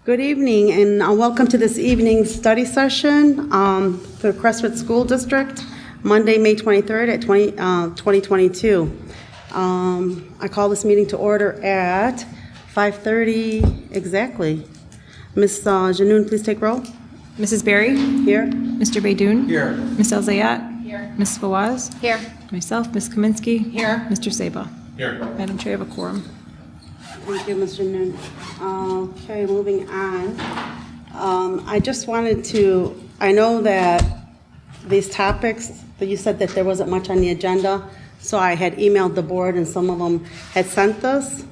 Good evening, and welcome to this evening's study session for Crestwood School District, Monday, May 23rd at 2022. I call this meeting to order at 5:30 exactly. Ms. Janoun, please take roll. Mrs. Berry? Here. Mr. Baydoun? Here. Ms. Elzayat? Here. Ms. Fawaz? Here. Myself, Ms. Kaminsky? Here. Mr. Saba? Here. Madam Chair, I have a quorum. Thank you, Ms. Janoun. Okay, moving on. I just wanted to, I know that these topics, that you said that there wasn't much on the agenda, so I had emailed the board and some of them had sent us.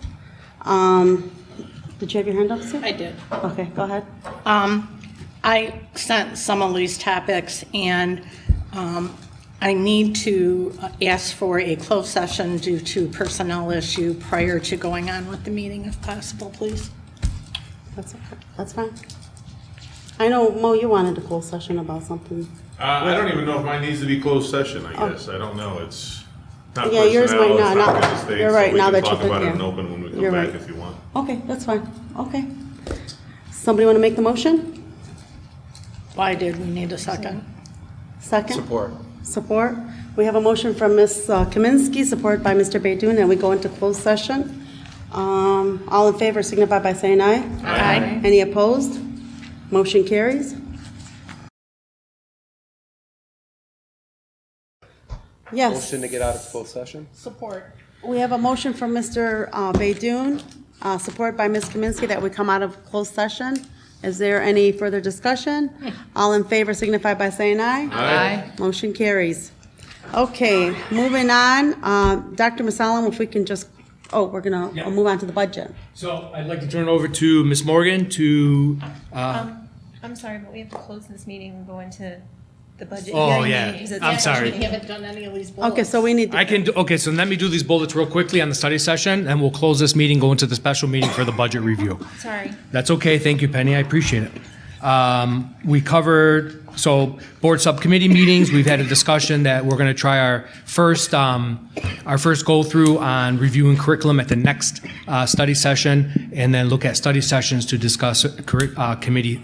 Did you have your hand up, Sue? I did. Okay, go ahead. I sent some of these topics, and I need to ask for a closed session due to personnel issue prior to going on with the meeting, if possible, please. That's okay. That's fine. I know, Mo, you wanted a closed session about something. I don't even know if mine needs to be closed session, I guess. I don't know. It's not Yeah, yours personnel, might it's not. not real estate, You're right, so now we that can you talk put- about it yeah. in open when we come You're back right. if you want. Okay, that's fine. Okay. Somebody want to make the motion? Why did we need a second? Second? Support. Support. We have a motion from Ms. Kaminsky, supported by Mr. Baydoun, and we go into closed session. All in favor signify by saying aye. Aye. Any opposed? Motion carries. Yes. Motion to get out of closed session? Support. We have a motion from Mr. Baydoun, supported by Ms. Kaminsky, that we come out of closed session. Is there any further discussion? All in favor signify by saying aye. Aye. Motion carries. Okay, moving on. Dr. Masalam, if we can just, we're going to move on to the budget. So I'd like to turn it over to Ms. Morgan to, I'm sorry, but we have to close this meeting and go into the budget. Oh, hearing yeah. meeting, 'cause it's- I'm sorry. We haven't done any of these bullets. Okay, so we need, okay, so let me do these bullets real quickly on the study session, and we'll close this meeting, go into the special meeting for the budget review. Sorry. That's okay, thank you, Penny, I appreciate it. We covered, so board subcommittee meetings, we've had a discussion that we're gonna try our first go-through on reviewing curriculum at the next study session, and then look at study sessions to discuss committee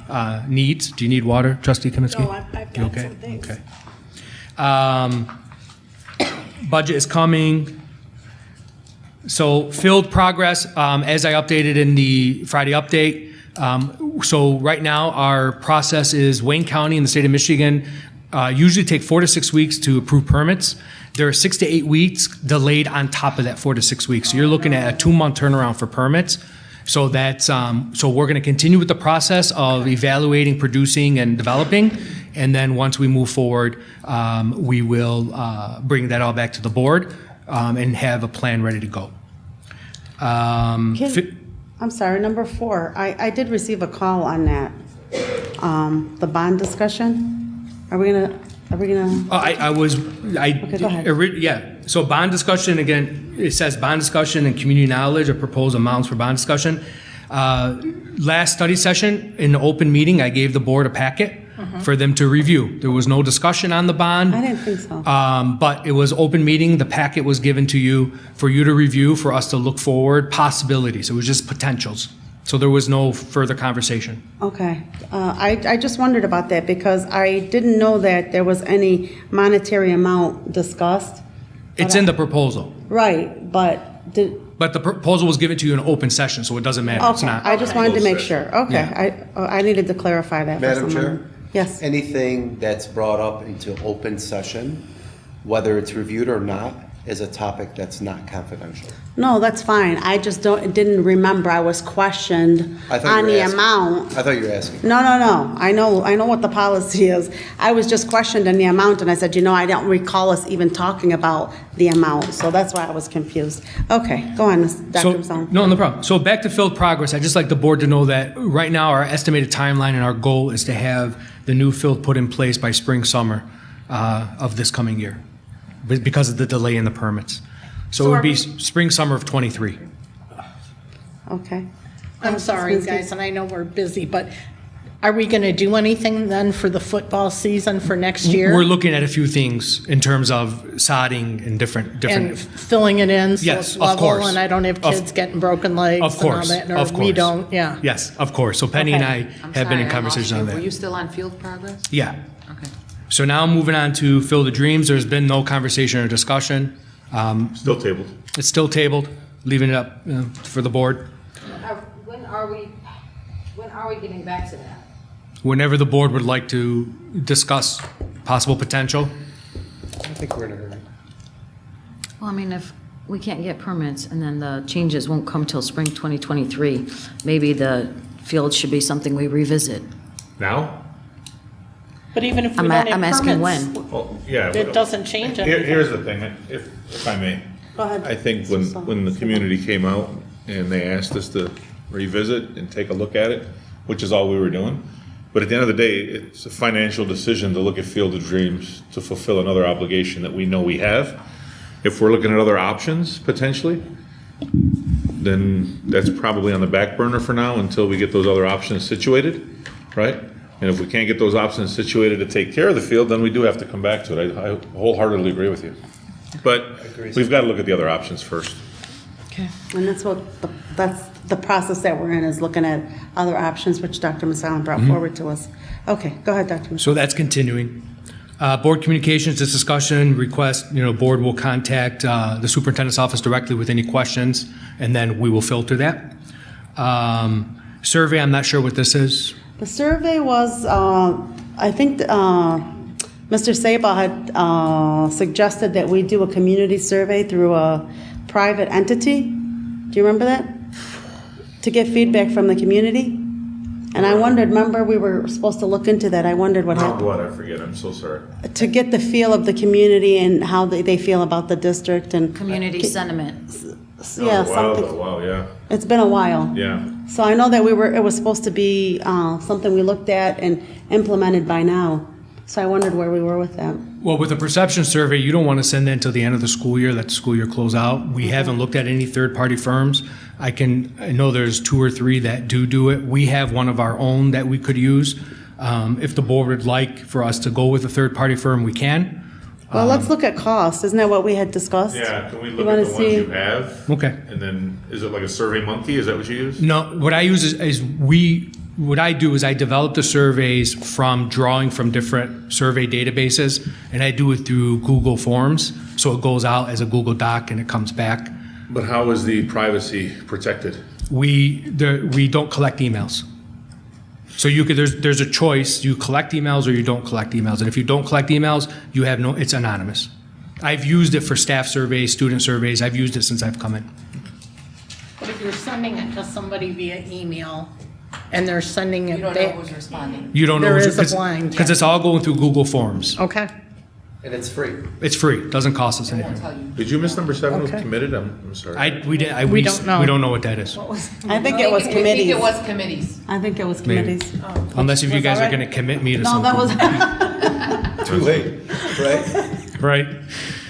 needs. Do you need water, Trustee Kaminsky? No, I've You got okay? some things. Okay. Budget is coming. So field progress, as I updated in the Friday update. So right now, our process is Wayne County and the state of Michigan usually take 4 to 6 weeks to approve permits. There are 6 to 8 weeks delayed on top of that 4 to 6 weeks. So you're looking at a 2-month turnaround for permits. So that's, so we're gonna continue with the process of evaluating, producing, and developing. And then once we move forward, we will bring that all back to the board and have a plan ready to go. I'm sorry, number 4, I did receive a call on that, the bond discussion. Are we gonna? Okay, go ahead. Yeah, so bond discussion, again, it says bond discussion and community knowledge or proposed amounts for bond discussion. Last study session, in the open meeting, I gave the board a packet for them to review. There was no discussion on the bond. I didn't think so. But it was open meeting, the packet was given to you for you to review, for us to look forward, possibilities. It was just potentials. So there was no further conversation. Okay. I just wondered about that because I didn't know that there was any monetary amount discussed. It's in the proposal. Right, but But the proposal was given to you in open session, so it doesn't matter. It's okay, not. I just wanted to make sure. Okay, Yeah. I needed to clarify that for Madam someone. Chair? Yes. Anything that's brought up into open session, whether it's reviewed or not, is a topic that's not confidential. No, that's fine. I just didn't remember. I was questioned I thought you on were the asking. amount. I thought you were asking. No. I know what the policy is. I was just questioned on the amount, and I said, I don't recall us even talking about the amount, so that's why I was confused. Okay, go on, Dr. Masalam. No problem. So back to field progress, I'd just like the board to know that right now, our estimated timeline and our goal is to have the new field put in place by spring, summer of this coming year, because of the delay in the permits. So it would be spring, summer of '23. Okay. I'm sorry, guys, and I know we're busy, but Are we going to do anything then for the football season for next year? We're looking at a few things in terms of sodding and different. And filling it in so Yes, it's of level course. and I don't have Of- kids getting broken legs Of course, and all that. of Or we course. don't, yeah. Yes, of course. So Penny and I Okay. I'm have been sorry, in I conversation lost on you. Were you that. still on field progress? Yeah. Okay. So now moving on to Field of Dreams, there's been no conversation or discussion. Still tabled. It's still tabled, leaving it up for the board. When are we getting back to that? Whenever the board would like to discuss possible potential. I think we're in a hurry. Well, I mean, if we can't get permits and then the changes won't come till spring 2023, maybe the field should be something we revisit. Now? But even if we I'm don't have asking permits, when. Well, yeah. it doesn't change Here- anything. Here's the thing, if I may. Go ahead. I think when the community came out and they asked us to revisit and take a look at it, which is all we were doing, but at the end of the day, it's a financial decision to look at Field of Dreams to fulfill another obligation that we know we have. If we're looking at other options potentially, then that's probably on the back burner for now until we get those other options situated, right? And if we can't get those options situated to take care of the field, then we do have to come back to it. I wholeheartedly agree with you. But we've got to look at the other options first. And that's that's the process that we're in, is looking at other options, which Dr. Masalan brought forward to us. Okay, go ahead, Dr. Masalan. So that's continuing. Board communications, this discussion request, board will contact the superintendent's office directly with any questions, and then we will filter that. Survey, I'm not sure what this is. The survey was, I think Mr. Sabah had suggested that we do a community survey through a private entity. Do you remember that? To get feedback from the community? And I wondered, remember, we were supposed to look into that. I wondered what Oh, happened. what, I forget, I'm so sorry. To get the feel of the community and how they feel about the district and. Community sentiment. Yeah, That was a while something. ago, wow, yeah, It's been a while. yeah. So I know that it was supposed to be something we looked at and implemented by now. So I wondered where we were with that. Well, with a perception survey, you don't want to send that until the end of the school year, let the school year close out. We haven't looked at any third-party firms. I know there's 2 or 3 that do it. We have one of our own that we could use. If the board would like for us to go with a third-party firm, we can. Well, let's look at cost. Isn't that what we had discussed? Yeah, can we You look wanna at the ones see- you have? Okay. And then, is it like a Survey Monkey, is that what you use? No, what I use what I do is I develop the surveys from drawing from different survey databases, and I do it through Google Forms. So it goes out as a Google Doc and it comes back. But how is the privacy protected? We don't collect emails. So there's a choice, you collect emails or you don't collect emails. And if you don't collect emails, it's anonymous. I've used it for staff surveys, student surveys. I've used it since I've come in. But if you're sending it to somebody via email and they're sending it You don't back. know who's responding. You don't know. There is a blind, Because yeah. it's all going through Google Forms. Okay. And it's free. It's free, doesn't cost us I won't anything. tell you. Did you miss number 7 with Okay. committed? I'm sorry. We We don't know. We don't know what that is. I think it was I think committees. it was committees. I think it was Maybe. committees. Unless if you Was guys that are right? going to commit me to No, something. that was, Too late, right? Right.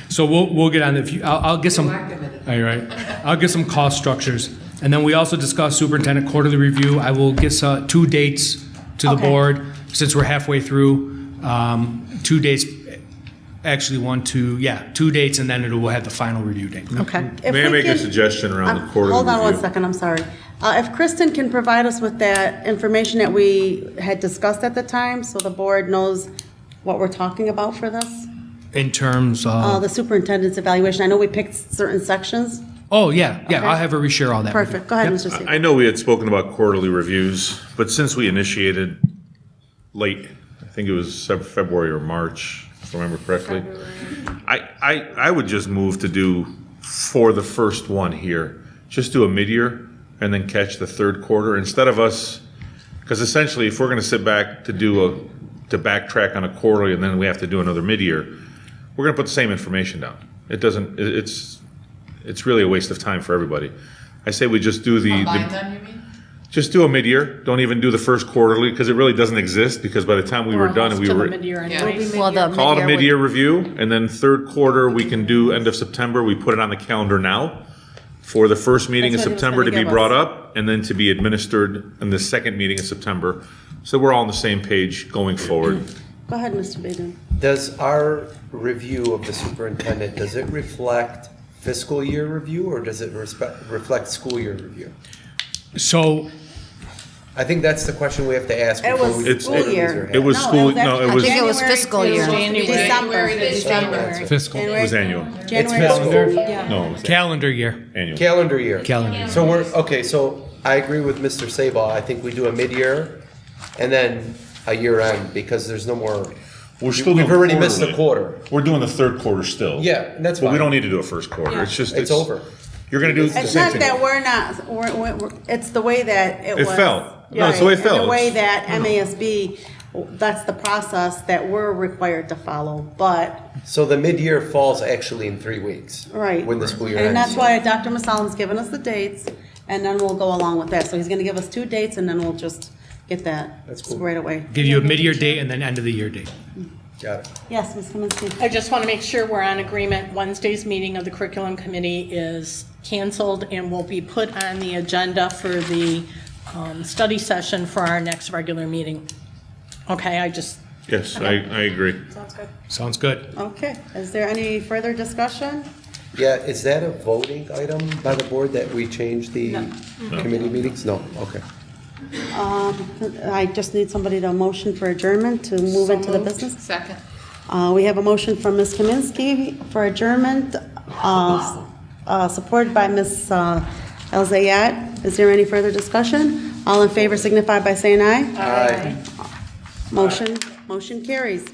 So we'll get on it. I'll get some. You are committed. All right. I'll get some cost structures. And then we also discussed superintendent quarterly review. I will get 2 dates to the Okay. board, since we're halfway through. 2 dates, actually 2 dates, and then we'll have the final review date. Okay. if May I we make a can- suggestion around the quarterly Hold on one review? second, I'm sorry. If Kristen can provide us with that information that we had discussed at the time, so the board knows what we're talking about for this? In terms of, The superintendent's evaluation, I know we picked certain sections. yeah, Okay. I'll have her reshare all that. with you. Perfect, go ahead, Yep. Mr. Seaver. I know we had spoken about quarterly reviews, but since we initiated late, I think it was February or March, if I remember correctly, I would just move to do, for the first one here, just do a mid-year and then catch the third quarter, instead of us, because essentially, if we're going to sit back to backtrack on a quarterly and then we have to do another mid-year, we're going to put the same information down. It's really a waste of time for everybody. I say we just do Combine them, you mean? just do a mid-year. Don't even do the first quarterly, because it really doesn't exist, because by the time we were done, and we To the were, mid-year Yeah. anyways. Well, the call it a would- mid-year review, and then third quarter, we can do end of September, we put it on the calendar now. for the first meeting in That's what he was September to gonna be give brought us. up and then to be administered in the second meeting in September. So we're all on the same page going forward. Go ahead, Mr. Baden. Does our review of the superintendent, does it reflect fiscal year review or does it reflect school year review? So I think that's the question we have to ask. It before was we It's- school raise year. our hand. It was school, no, actually it was, I think it was January fiscal to year. December. January to December. fiscal, it was annual. January It's to- fiscal. No, it was calendar year, annual. Calendar year. calendar year. So okay, so I agree with Mr. Sabah. I think we do a mid-year and then a year end because there's no more. We're still We've doing already missed the quarterly. quarter. We're doing the third quarter still. Yeah, and that's But we fine. don't need to do a first quarter. It's just. It's over. You're gonna do the It's same not thing. that we're not, it's the way that it It was. fell. No, it's the way it Right, and fell. the way that MASB, that's the process that we're required to follow, but, So the mid-year falls actually in 3 weeks. right. When the school year ends. And that's why Dr. Masalam's given us the dates, and then we'll go along with that. So he's gonna give us 2 dates, and then we'll just get that That's cool. squared away. Give you a mid-year date and then end of the year date. Got it. Yes, Ms. Kaminsky. I just want to make sure we're on agreement. Wednesday's meeting of the curriculum committee is canceled and will be put on the agenda for the study session for our next regular meeting. Okay, Yes, I agree. Sounds good. Okay, is there any further discussion? Yeah, is that a voting item by the board that we change the committee meetings? No, okay. I just need somebody to motion for adjournment to move into the business. Second. We have a motion from Ms. Kaminsky for adjournment, supported by Ms. Elzayat. Is there any further discussion? All in favor signify by saying aye. Aye. Motion carries.